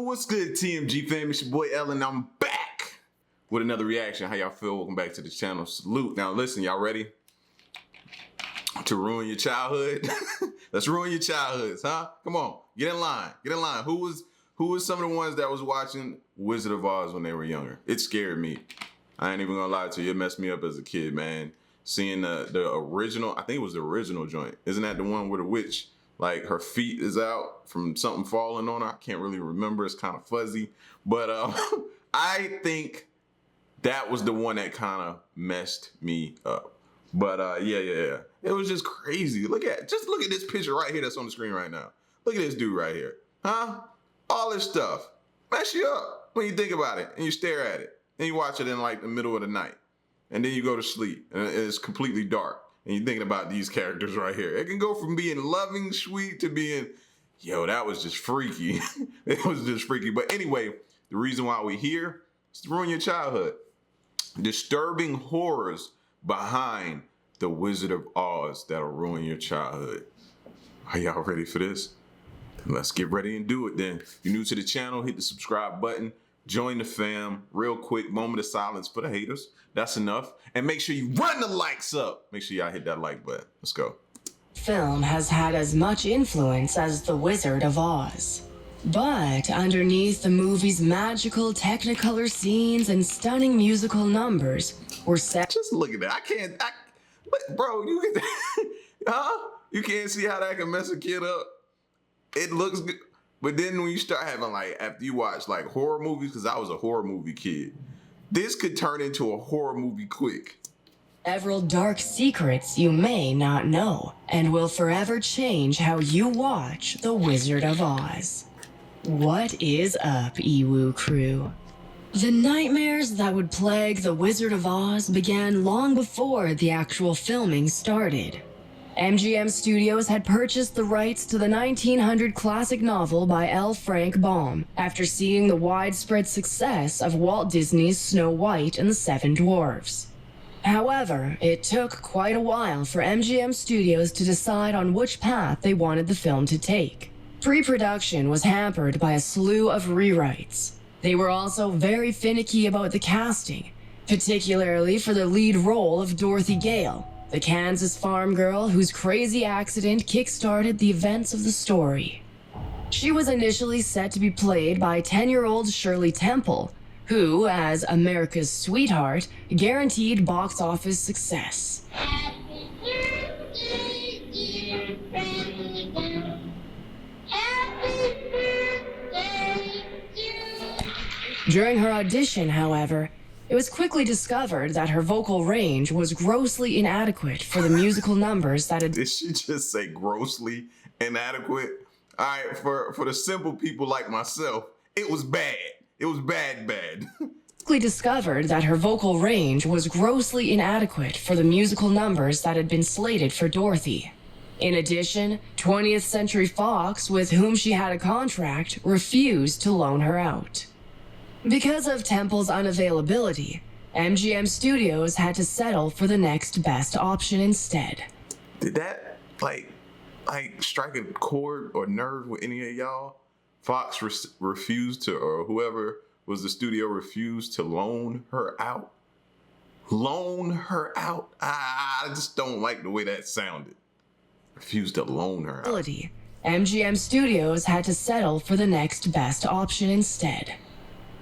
What's good, TMG fam? It's your boy Ellen. I'm back with another reaction. How y'all feel? Welcome back to the channel. Salute. Now listen, y'all ready to ruin your childhood? Let's ruin your childhoods, huh? Come on, get in line. Get in line. Who was some of the ones that was watching Wizard of Oz when they were younger? It scared me. I ain't even gonna lie to you. It messed me up as a kid, man. Seeing the original, I think it was the original joint. Isn't that the one where the witch, like, her feet is out from something falling on her? I can't really remember. It's kind of fuzzy. But I think that was the one that kind of messed me up. But yeah. It was just crazy. Look at this picture right here that's on the screen right now. Look at this dude right here. Huh? All this stuff. Mess you up when you think about it and you stare at it. And you watch it in like the middle of the night. And then you go to sleep and it's completely dark. And you're thinking about these characters right here. It can go from being loving, sweet, to being, yo, that was just freaky. It was just freaky. But anyway, the reason why we're here is to ruin your childhood. Disturbing horrors behind the Wizard of Oz that'll ruin your childhood. Are y'all ready for this? Let's get ready and do it then. If you're new to the channel, hit the subscribe button. Join the fam. Real quick, moment of silence for the haters. That's enough. And make sure you run the likes up. Make sure y'all hit that like button. Let's go. Film has had as much influence as The Wizard of Oz. But underneath the movie's magical Technicolor scenes and stunning musical numbers were set. Just look at that. But bro, huh? You can't see how that can mess a kid up. It looks good. But then when you start having, like, after you watch like horror movies, because I was a horror movie kid, this could turn into a horror movie quick. Several dark secrets you may not know and will forever change how you watch The Wizard of Oz. What is up, Ewu crew? The nightmares that would plague The Wizard of Oz began long before the actual filming started. MGM Studios had purchased the rights to the 1900 classic novel by L. Frank Baum after seeing the widespread success of Walt Disney's Snow White and the Seven Dwarfs. However, it took quite a while for MGM Studios to decide on which path they wanted the film to take. Pre-production was hampered by a slew of rewrites. They were also very finicky about the casting, particularly for the lead role of Dorothy Gale, the Kansas farm girl whose crazy accident kick-started the events of the story. She was initially set to be played by 10-year-old Shirley Temple, who, as America's sweetheart, guaranteed box office success. Happy birthday, dear Brenda. Happy birthday to you. During her audition, however, it was quickly discovered that her vocal range was grossly inadequate for the musical numbers that had... Did she just say grossly inadequate? All right, for the simple people like myself, it was bad. It was bad. quickly discovered that her vocal range was grossly inadequate for the musical numbers that had been slated for Dorothy. In addition, 20th Century Fox, with whom she had a contract, refused to loan her out. Because of Temple's unavailability, MGM Studios had to settle for the next best option instead. Did that, like strike a chord or nerve with any of y'all? Fox refused to, or whoever was the studio refused to loan her out? Loan her out? I just don't like the way that sounded. Refused to loan her out. MGM Studios had to settle for the next best option instead.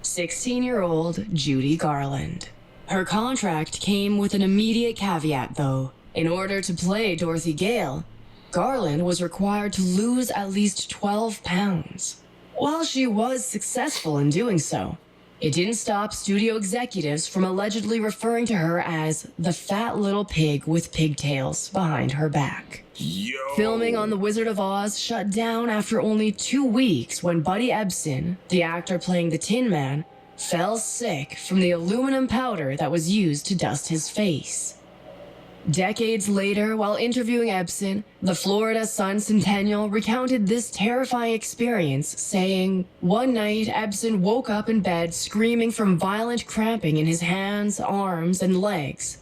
16-year-old Judy Garland. Her contract came with an immediate caveat, though. In order to play Dorothy Gale, Garland was required to lose at least 12 pounds. While she was successful in doing so, it didn't stop studio executives from allegedly referring to her as the fat little pig with pigtails behind her back. Yo. Filming on The Wizard of Oz shut down after only 2 weeks when Buddy Ebsen, the actor playing the Tin Man, fell sick from the aluminum powder that was used to dust his face. Decades later, while interviewing Ebsen, the Florida Sun Centennial recounted this terrifying experience, saying, "One night, Ebsen woke up in bed screaming from violent cramping in his hands, arms, and legs.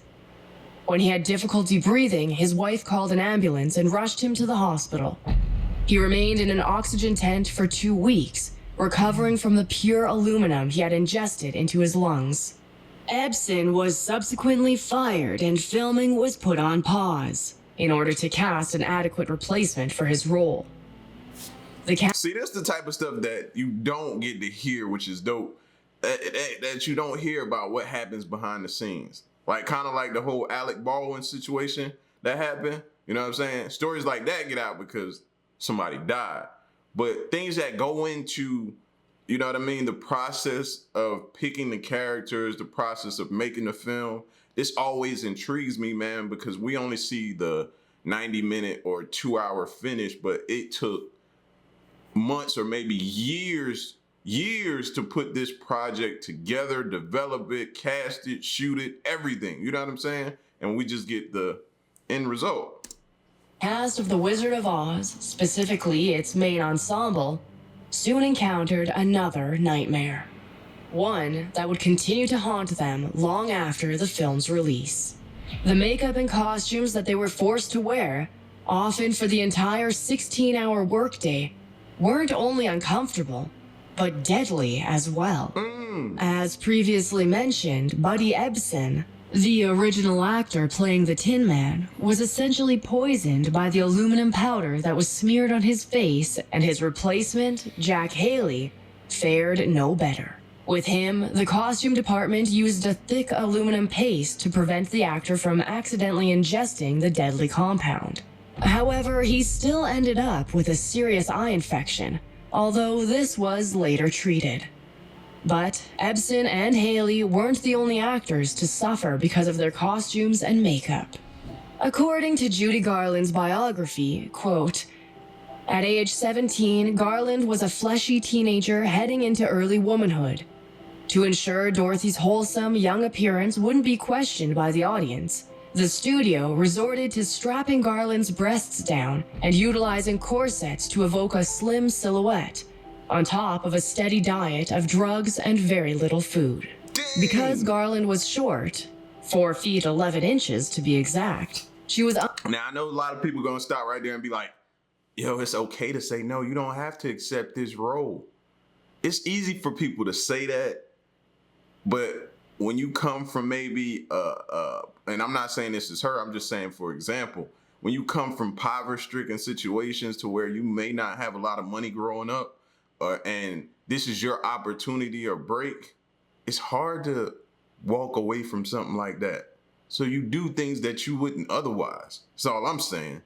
When he had difficulty breathing, his wife called an ambulance and rushed him to the hospital. He remained in an oxygen tent for 2 weeks, recovering from the pure aluminum he had ingested into his lungs. Ebsen was subsequently fired and filming was put on pause in order to cast an adequate replacement for his role. See, that's the type of stuff that you don't get to hear, which is dope. That you don't hear about what happens behind the scenes. Like, kind of like the whole Alec Baldwin situation that happened. You know what I'm saying? Stories like that get out because somebody died. But things that go into, you know what I mean, the process of picking the characters, the process of making the film, this always intrigues me, man, because we only see the 90-minute or 2-hour finish, but it took months or maybe years to put this project together, develop it, cast it, shoot it, everything. You know what I'm saying? And we just get the end result. Cast of The Wizard of Oz, specifically its main ensemble, soon encountered another nightmare. One that would continue to haunt them long after the film's release. The makeup and costumes that they were forced to wear, often for the entire 16-hour workday, weren't only uncomfortable, but deadly as well. As previously mentioned, Buddy Ebsen, the original actor playing the Tin Man, was essentially poisoned by the aluminum powder that was smeared on his face, and his replacement, Jack Haley, fared no better. With him, the costume department used a thick aluminum paste to prevent the actor from accidentally ingesting the deadly compound. However, he still ended up with a serious eye infection, although this was later treated. But Ebsen and Haley weren't the only actors to suffer because of their costumes and makeup. According to Judy Garland's biography, quote, "At age 17, Garland was a fleshy teenager heading into early womanhood. To ensure Dorothy's wholesome young appearance wouldn't be questioned by the audience, the studio resorted to strapping Garland's breasts down and utilizing corsets to evoke a slim silhouette, on top of a steady diet of drugs and very little food. Because Garland was short, 4 feet 11 inches to be exact, she was Now, I know a lot of people gonna stop right there and be like, yo, it's okay to say no. You don't have to accept this role. It's easy for people to say that, but when you come from maybe, and I'm not saying this is her, I'm just saying, for example, when you come from poverty-stricken situations to where you may not have a lot of money growing up, and this is your opportunity or break, it's hard to walk away from something like that. So you do things that you wouldn't otherwise. That's all I'm saying.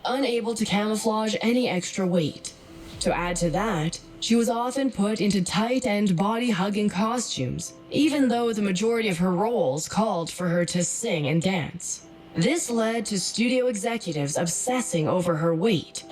unable to camouflage any extra weight. To add to that, she was often put into tight and body-hugging costumes, even though the majority of her roles called for her to sing and dance. This led to studio executives obsessing over her weight.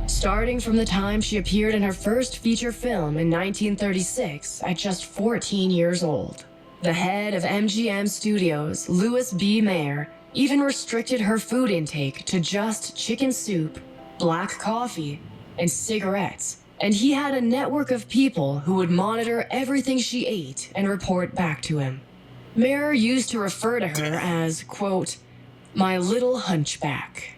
Starting from the time she appeared in her first feature film in 1936 at just 14 years old. The head of MGM Studios, Louis B. Mayer, even restricted her food intake to just chicken soup, black coffee, and cigarettes. And he had a network of people who would monitor everything she ate and report back to him. Mayer used to refer to her as, quote, "my little hunchback."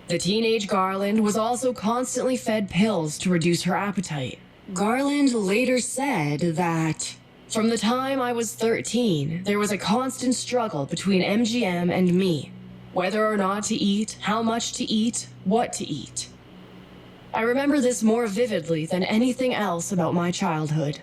The teenage Garland was also constantly fed pills to reduce her appetite. Garland later said that, "From the time I was 13, there was a constant struggle between MGM and me, whether or not to eat, how much to eat, what to eat. I remember this more vividly than anything else about my childhood."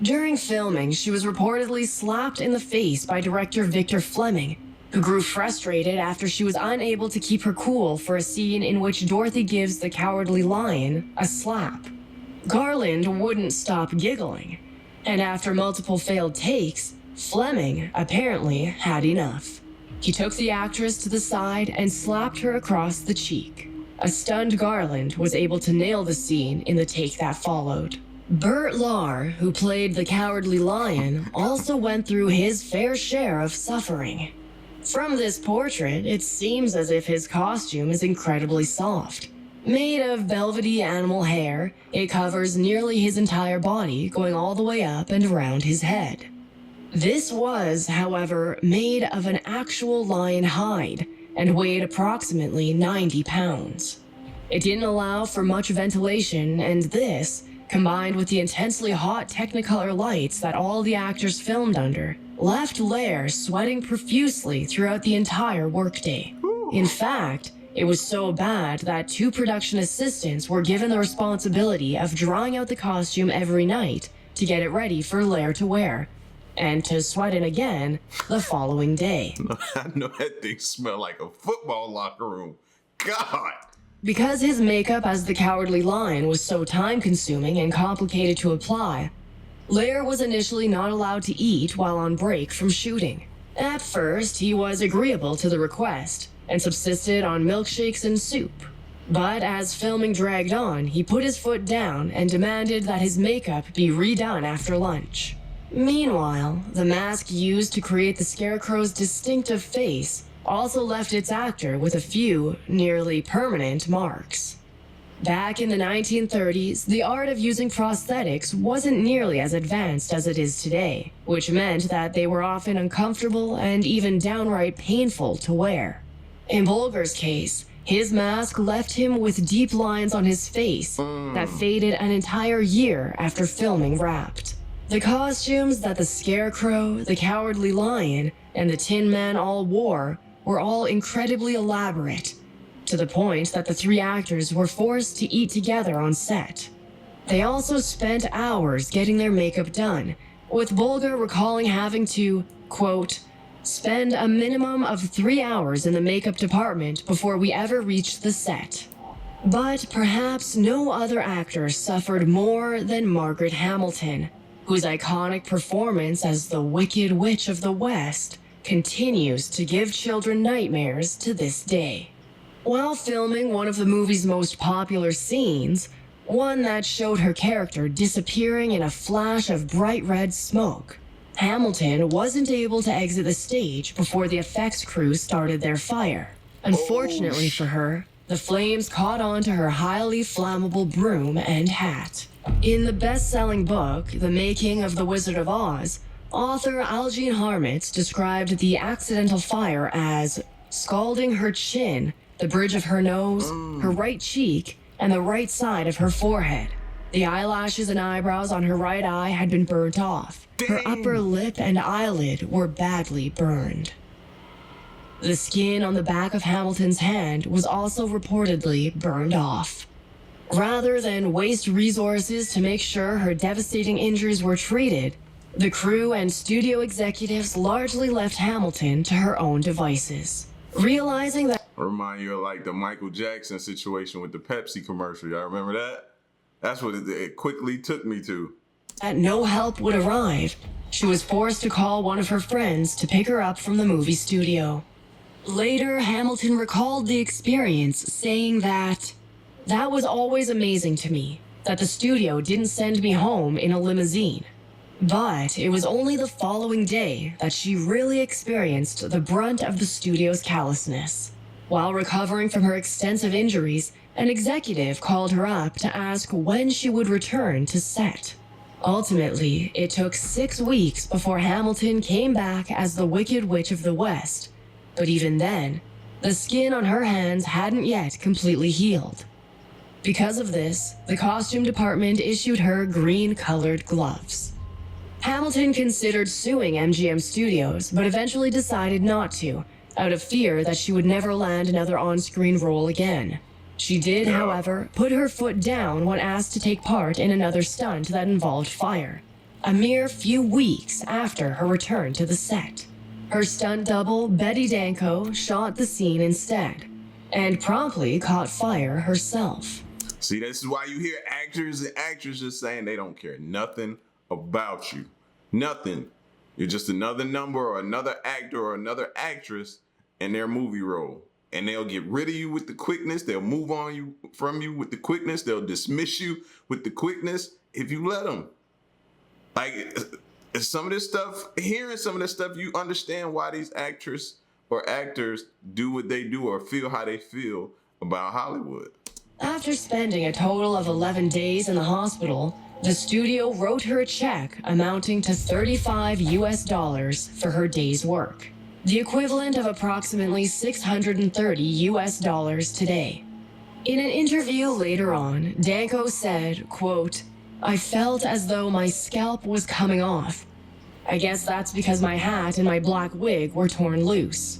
During filming, she was reportedly slapped in the face by director Victor Fleming, who grew frustrated after she was unable to keep her cool for a scene in which Dorothy gives the Cowardly Lion a slap. Garland wouldn't stop giggling, and after multiple failed takes, Fleming apparently had enough. He took the actress to the side and slapped her across the cheek. A stunned Garland was able to nail the scene in the take that followed. Burt Lahr, who played the Cowardly Lion, also went through his fair share of suffering. From this portrait, it seems as if his costume is incredibly soft. Made of velvety animal hair, it covers nearly his entire body, going all the way up and around his head. This was, however, made of an actual lion hide and weighed approximately 90 pounds. It didn't allow for much ventilation, and this, combined with the intensely hot Technicolor lights that all the actors filmed under, left Lair sweating profusely throughout the entire workday. In fact, it was so bad that 2 production assistants were given the responsibility of drawing out the costume every night to get it ready for Lair to wear, and to sweat in again the following day. I know that thing smelled like a football locker room. God! Because his makeup as the Cowardly Lion was so time-consuming and complicated to apply, Lair was initially not allowed to eat while on break from shooting. At first, he was agreeable to the request and subsisted on milkshakes and soup. But as filming dragged on, he put his foot down and demanded that his makeup be redone after lunch. Meanwhile, the mask used to create the Scarecrow's distinctive face also left its actor with a few nearly permanent marks. Back in the 1930s, the art of using prosthetics wasn't nearly as advanced as it is today, which meant that they were often uncomfortable and even downright painful to wear. In Bolger's case, his mask left him with deep lines on his face that faded an entire year after filming wrapped. The costumes that the Scarecrow, the Cowardly Lion, and the Tin Man all wore were all incredibly elaborate, to the point that the 3 actors were forced to eat together on set. They also spent hours getting their makeup done, with Bolger recalling having to, quote, spend a minimum of 3 hours in the makeup department before we ever reached the set. But perhaps no other actor suffered more than Margaret Hamilton, whose iconic performance as the Wicked Witch of the West continues to give children nightmares to this day. While filming one of the movie's most popular scenes, one that showed her character disappearing in a flash of bright red smoke, Hamilton wasn't able to exit the stage before the effects crew started their fire. Unfortunately for her, the flames caught on to her highly flammable broom and hat. In the best-selling book, The Making of the Wizard of Oz, author Algene Harmits described the accidental fire as scalding her chin, the bridge of her nose, her right cheek, and the right side of her forehead. The eyelashes and eyebrows on her right eye had been burnt off. Her upper lip and eyelid were badly burned. The skin on the back of Hamilton's hand was also reportedly burned off. Rather than waste resources to make sure her devastating injuries were treated, the crew and studio executives largely left Hamilton to her own devices. Realizing that Remind you of like the Michael Jackson situation with the Pepsi commercial. Y'all remember that? That's what it quickly took me to. no help would arrive, she was forced to call one of her friends to pick her up from the movie studio. Later, Hamilton recalled the experience, saying that was always amazing to me, that the studio didn't send me home in a limousine. But it was only the following day that she really experienced the brunt of the studio's callousness. While recovering from her extensive injuries, an executive called her up to ask when she would return to set. Ultimately, it took 6 weeks before Hamilton came back as the Wicked Witch of the West. But even then, the skin on her hands hadn't yet completely healed. Because of this, the costume department issued her green-colored gloves. Hamilton considered suing MGM Studios, but eventually decided not to, out of fear that she would never land another on-screen role again. She did, however, put her foot down when asked to take part in another stunt that involved fire, a mere few weeks after her return to the set. Her stunt double, Betty Danko, shot the scene instead, and promptly caught fire herself. See, this is why you hear actors and actresses saying they don't care nothing about you. Nothing. You're just another number or another actor or another actress in their movie role. And they'll get rid of you with the quickness. They'll move on from you with the quickness. They'll dismiss you with the quickness if you let them. Like, some of this stuff, hearing some of this stuff, you understand why these actors or actors do what they do or feel how they feel about Hollywood. After spending a total of 11 days in the hospital, the studio wrote her a check amounting to $35 for her day's work, the equivalent of approximately $630 today. In an interview later on, Danko said, quote, "I felt as though my scalp was coming off. I guess that's because my hat and my black wig were torn loose."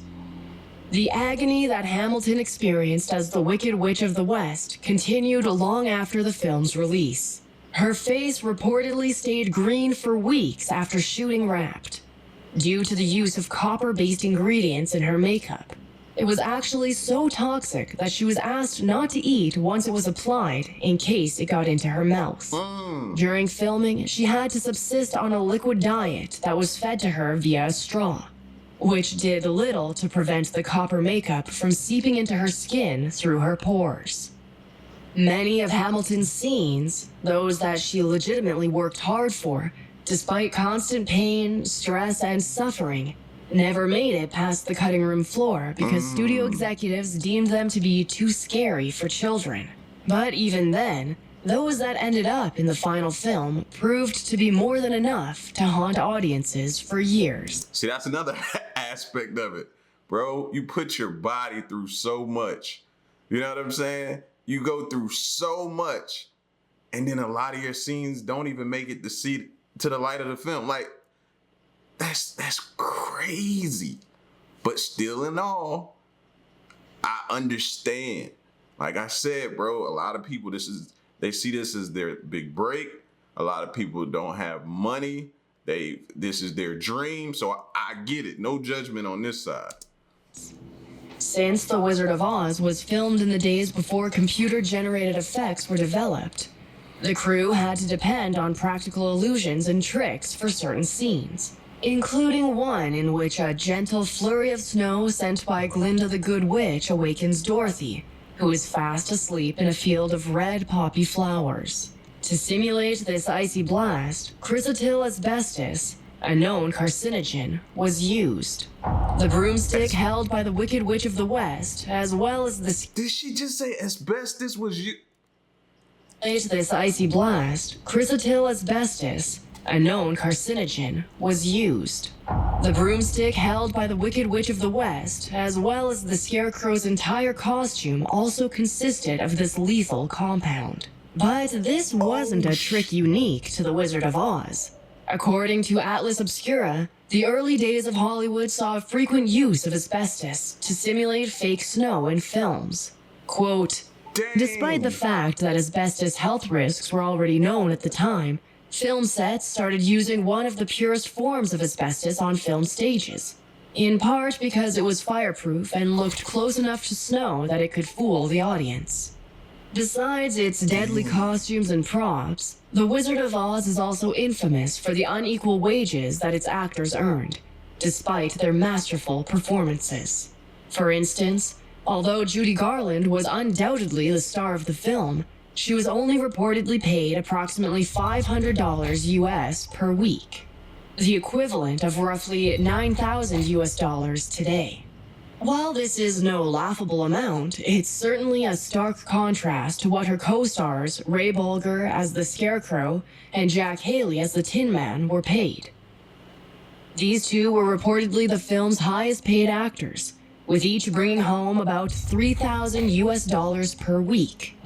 The agony that Hamilton experienced as the Wicked Witch of the West continued long after the film's release. Her face reportedly stayed green for weeks after shooting wrapped, due to the use of copper-based ingredients in her makeup. It was actually so toxic that she was asked not to eat once it was applied in case it got into her mouth. During filming, she had to subsist on a liquid diet that was fed to her via a straw, which did little to prevent the copper makeup from seeping into her skin through her pores. Many of Hamilton's scenes, those that she legitimately worked hard for, despite constant pain, stress, and suffering, never made it past the cutting room floor because studio executives deemed them to be too scary for children. But even then, those that ended up in the final film proved to be more than enough to haunt audiences for years. See, that's another aspect of it. Bro, you put your body through so much. You know what I'm saying? You go through so much, and then a lot of your scenes don't even make it to the light of the film. Like, that's crazy. But still in all, I understand. Like I said, bro, a lot of people, they see this as their big break. A lot of people don't have money. This is their dream. So I get it. No judgment on this side. Since The Wizard of Oz was filmed in the days before computer-generated effects were developed, the crew had to depend on practical illusions and tricks for certain scenes, including one in which a gentle flurry of snow sent by Glinda the Good Witch awakens Dorothy, who is fast asleep in a field of red poppy flowers. To simulate this icy blast, chrysotyl asbestos, a known carcinogen, was used. The broomstick held by the Wicked Witch of the West, as well as the... Did she just say asbestos was you? This icy blast, chrysotyl asbestos, a known carcinogen, was used. The broomstick held by the Wicked Witch of the West, as well as the Scarecrow's entire costume, also consisted of this lethal compound. But this wasn't a trick unique to the Wizard of Oz. According to Atlas Obscura, the early days of Hollywood saw frequent use of asbestos to simulate fake snow in films. Quote, "Despite the fact that asbestos health risks were already known at the time, film sets started using one of the purest forms of asbestos on film stages, in part because it was fireproof and looked close enough to snow that it could fool the audience." Besides its deadly costumes and props, The Wizard of Oz is also infamous for the unequal wages that its actors earned, despite their masterful performances. For instance, although Judy Garland was undoubtedly the star of the film, she was only reportedly paid approximately $500 US per week, the equivalent of roughly $9,000 US today. While this is no laughable amount, it's certainly a stark contrast to what her co-stars, Ray Bolger as the Scarecrow and Jack Haley as the Tin Man, were paid. These two were reportedly the film's highest paid actors, with each bringing home about $3,000 US per week,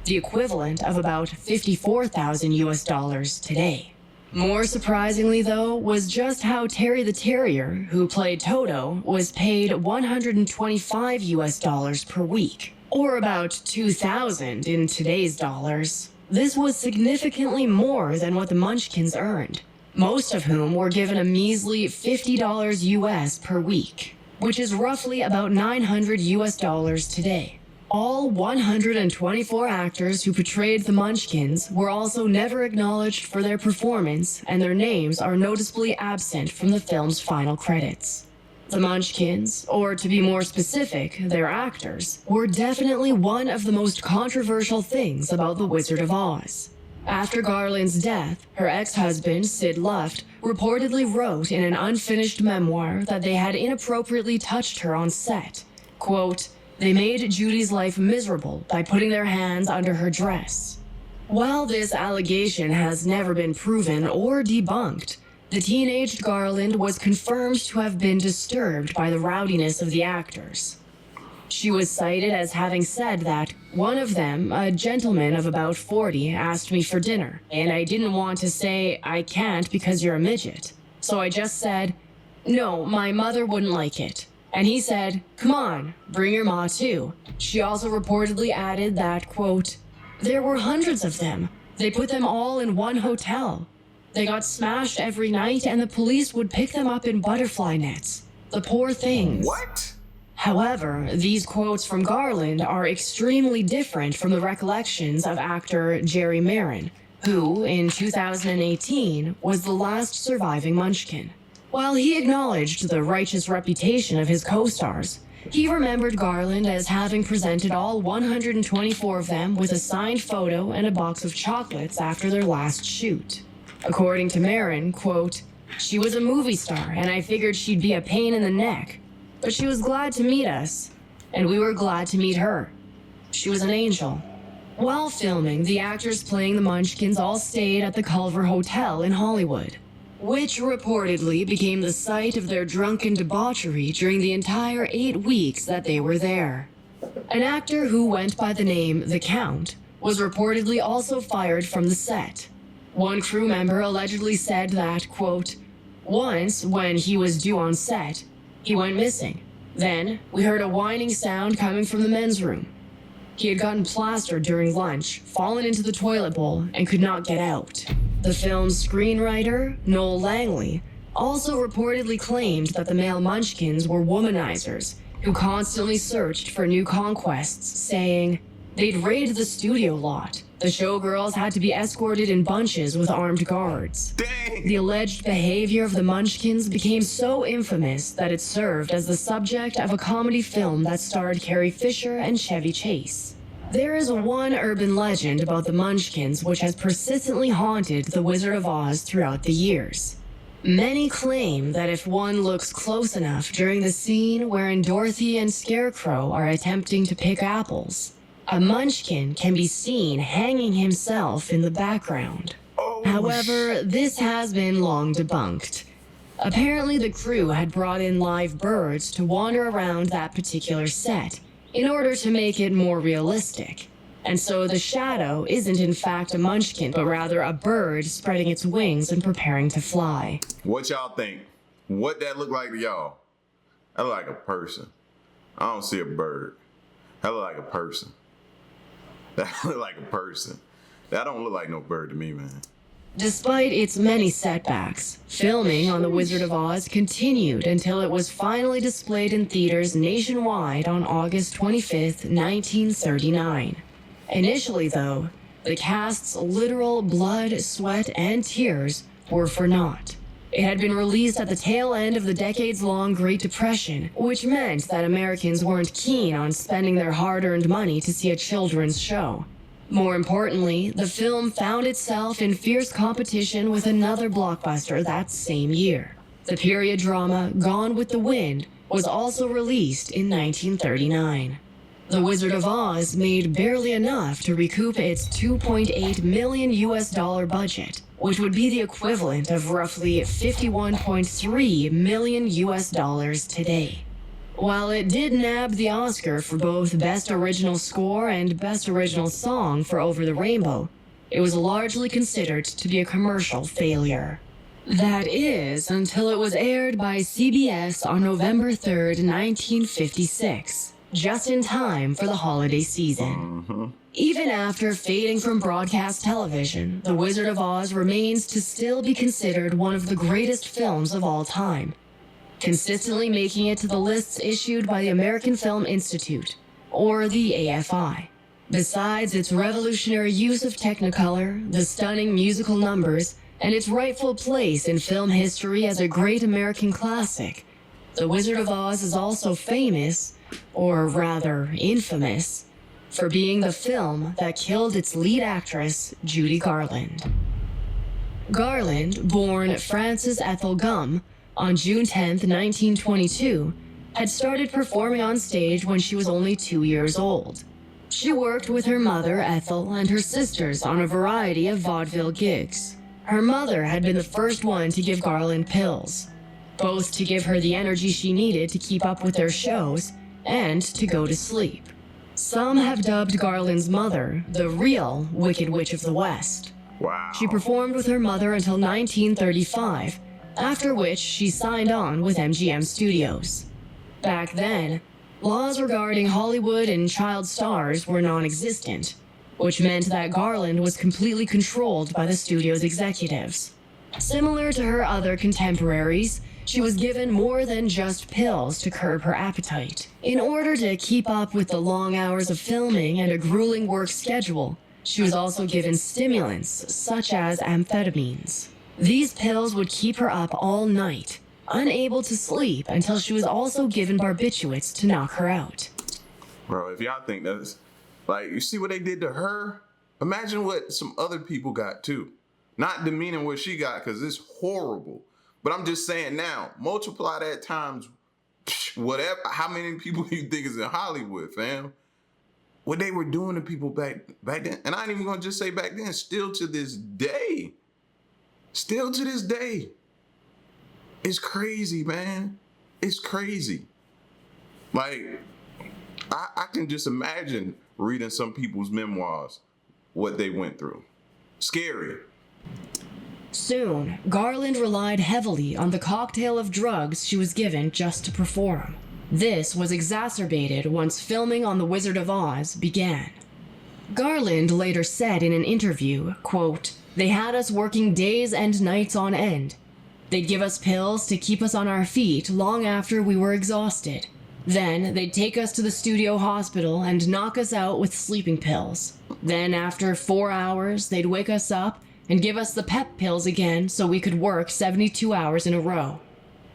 the equivalent of about $54,000 US today. More surprisingly, though, was just how Terry the Terrier, who played Toto, was paid $125 US per week, or about $2,000 in today's dollars. This was significantly more than what the Munchkins earned, most of whom were given a measly $50 US per week, which is roughly about $900 US today. All 124 actors who portrayed the Munchkins were also never acknowledged for their performance, and their names are noticeably absent from the film's final credits. The Munchkins, or to be more specific, their actors, were definitely one of the most controversial things about The Wizard of Oz. After Garland's death, her ex-husband, Sid Luft, reportedly wrote in an unfinished memoir that they had inappropriately touched her on set. Quote, "They made Judy's life miserable by putting their hands under her dress." While this allegation has never been proven or debunked, the teenaged Garland was confirmed to have been disturbed by the rowdiness of the actors. She was cited as having said that one of them, a gentleman of about 40, asked me for dinner, and I didn't want to say, I can't because you're a midget. So I just said, no, my mother wouldn't like it. And he said, come on, bring your ma too. She also reportedly added that, quote, there were hundreds of them. They put them all in one hotel. They got smashed every night and the police would pick them up in butterfly nets. The poor things. What? However, these quotes from Garland are extremely different from the recollections of actor Jerry Marin, who, in 2018, was the last surviving Munchkin. While he acknowledged the righteous reputation of his co-stars, he remembered Garland as having presented all 124 of them with a signed photo and a box of chocolates after their last shoot. According to Marin, quote, she was a movie star and I figured she'd be a pain in the neck, but she was glad to meet us, and we were glad to meet her. She was an angel. While filming, the actors playing the Munchkins all stayed at the Culver Hotel in Hollywood, which reportedly became the site of their drunken debauchery during the entire 8 weeks that they were there. An actor who went by the name The Count was reportedly also fired from the set. One crew member allegedly said that, quote, once, when he was due on set, he went missing. Then, we heard a whining sound coming from the men's room. He had gotten plastered during lunch, fallen into the toilet bowl, and could not get out. The film's screenwriter, Noel Langley, also reportedly claimed that the male Munchkins were womanizers who constantly searched for new conquests, saying, they'd raid the studio lot. The showgirls had to be escorted in bunches with armed guards. Dang! The alleged behavior of the Munchkins became so infamous that it served as the subject of a comedy film that starred Carrie Fisher and Chevy Chase. There is one urban legend about the Munchkins which has persistently haunted The Wizard of Oz throughout the years. Many claim that if one looks close enough during the scene wherein Dorothy and Scarecrow are attempting to pick apples, a Munchkin can be seen hanging himself in the background. However, this has been long debunked. Apparently, the crew had brought in live birds to wander around that particular set in order to make it more realistic. And so the shadow isn't in fact a Munchkin, but rather a bird spreading its wings and preparing to fly. What y'all think? What that look like to y'all? That look like a person. I don't see a bird. That look like a person. That look like a person. That don't look like no bird to me, man. Despite its many setbacks, filming on The Wizard of Oz continued until it was finally displayed in theaters nationwide on August 25th, 1939. Initially, though, the cast's literal blood, sweat, and tears were for naught. It had been released at the tail end of the decades-long Great Depression, which meant that Americans weren't keen on spending their hard-earned money to see a children's show. More importantly, the film found itself in fierce competition with another blockbuster that same year. The period drama Gone with the Wind was also released in 1939. The Wizard of Oz made barely enough to recoup its $2.8 million budget, which would be the equivalent of roughly $51.3 million today. While it did nab the Oscar for both Best Original Score and Best Original Song for Over the Rainbow, it was largely considered to be a commercial failure. That is, until it was aired by CBS on November 3rd, 1956, just in time for the holiday season. Even after fading from broadcast television, The Wizard of Oz remains to still be considered one of the greatest films of all time, consistently making it to the lists issued by the American Film Institute, or the AFI. Besides its revolutionary use of Technicolor, the stunning musical numbers, and its rightful place in film history as a great American classic, The Wizard of Oz is also famous, or rather infamous, for being the film that killed its lead actress, Judy Garland. Garland, born Frances Ethel Gumm, on June 10, 1922, had started performing on stage when she was only 2 years old. She worked with her mother, Ethel, and her sisters on a variety of vaudeville gigs. Her mother had been the first one to give Garland pills, both to give her the energy she needed to keep up with their shows, and to go to sleep. Some have dubbed Garland's mother the real Wicked Witch of the West. Wow. She performed with her mother until 1935, after which she signed on with MGM Studios. Back then, laws regarding Hollywood and child stars were non-existent, which meant that Garland was completely controlled by the studio's executives. Similar to her other contemporaries, she was given more than just pills to curb her appetite. In order to keep up with the long hours of filming and a grueling work schedule, she was also given stimulants, such as amphetamines. These pills would keep her up all night, unable to sleep until she was also given barbiturates to knock her out. Bro, if y'all think that's, like, you see what they did to her? Imagine what some other people got too. Not demeaning what she got, because it's horrible. But I'm just saying now, multiply that times whatever, how many people you think is in Hollywood, fam? What they were doing to people back then, and I ain't even gonna just say back then, still to this day. Still to this day. It's crazy, man. It's crazy. Like, I can just imagine reading some people's memoirs, what they went through. Scary. Soon, Garland relied heavily on the cocktail of drugs she was given just to perform. This was exacerbated once filming on The Wizard of Oz began. Garland later said in an interview, quote, "They had us working days and nights on end. They'd give us pills to keep us on our feet long after we were exhausted. Then they'd take us to the studio hospital and knock us out with sleeping pills. Then after 4 hours, they'd wake us up and give us the pep pills again so we could work 72 hours in a row."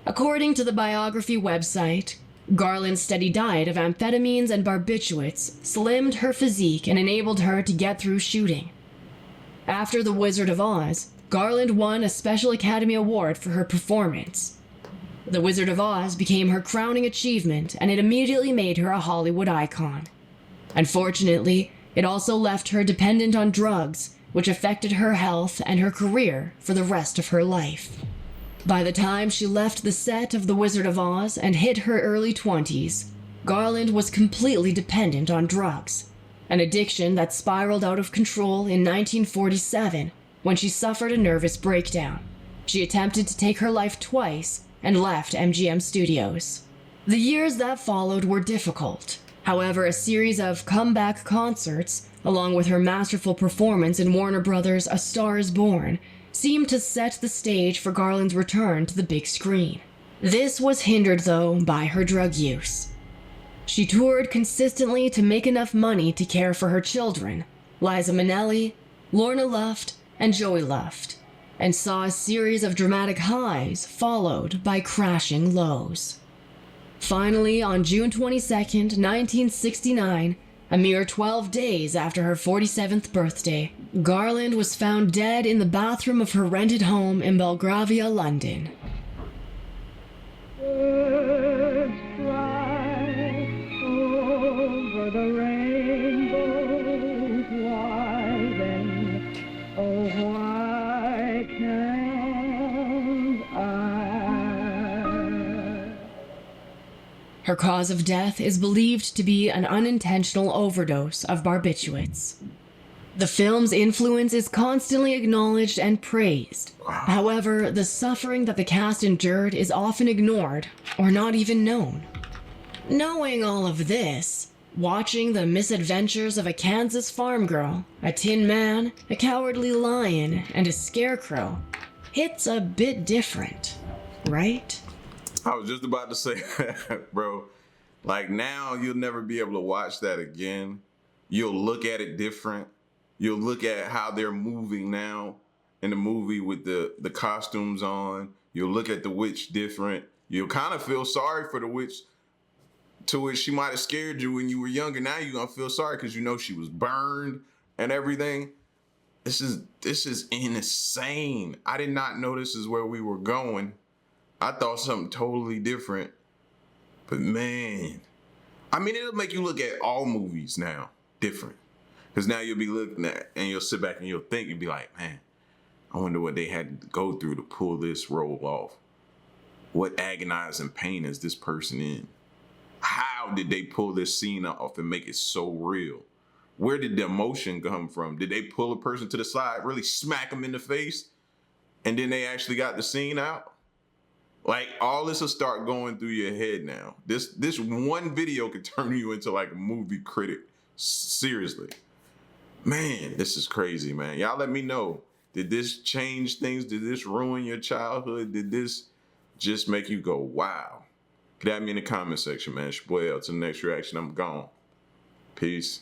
According to the biography website, Garland's steady diet of amphetamines and barbiturates slimmed her physique and enabled her to get through shooting. After The Wizard of Oz, Garland won a Special Academy Award for her performance. The Wizard of Oz became her crowning achievement, and it immediately made her a Hollywood icon. Unfortunately, it also left her dependent on drugs, which affected her health and her career for the rest of her life. By the time she left the set of The Wizard of Oz and hit her early 20s, Garland was completely dependent on drugs, an addiction that spiraled out of control in 1947 when she suffered a nervous breakdown. She attempted to take her life twice and left MGM Studios. The years that followed were difficult. However, a series of comeback concerts, along with her masterful performance in Warner Brothers' A Star is Born, seemed to set the stage for Garland's return to the big screen. This was hindered, though, by her drug use. She toured consistently to make enough money to care for her children, Liza Minnelli, Lorna Luft, and Joey Luft, and saw a series of dramatic highs followed by crashing lows. Finally, on June 22, 1969, a mere 12 days after her 47th birthday, Garland was found dead in the bathroom of her rented home in Belgravia, London. Birds fly over the rainbow, why then, oh why can't I? Her cause of death is believed to be an unintentional overdose of barbiturates. The film's influence is constantly acknowledged and praised. However, the suffering that the cast endured is often ignored or not even known. Knowing all of this, watching the misadventures of a Kansas farm girl, a tin man, a cowardly lion, and a scarecrow hits a bit different, right? I was just about to say that, bro. Like, now you'll never be able to watch that again. You'll look at it different. You'll look at how they're moving now in the movie with the costumes on. You'll look at the witch different. You'll kind of feel sorry for the witch, to which she might have scared you when you were younger. Now you're going to feel sorry because you know she was burned and everything. This is insane. I did not know this is where we were going. I thought something totally different. But man, I mean, it'll make you look at all movies now different. Because now you'll be looking at, and you'll sit back and you'll think, you'll be like, man, I wonder what they had to go through to pull this role off. What agonizing pain is this person in? How how did they pull this scene off and make it so real? Where did the emotion come from? Did they pull a person to the side, really smack them in the face, and then they actually got the scene out? Like, all this will start going through your head now. This one video could turn you into like a movie critic. Seriously. Man, this is crazy, man. Y'all let me know. Did this change things? Did this ruin your childhood? Did this just make you go, wow? Get at me in the comment section, man. It's your boy L. To the next reaction, I'm gone. Peace.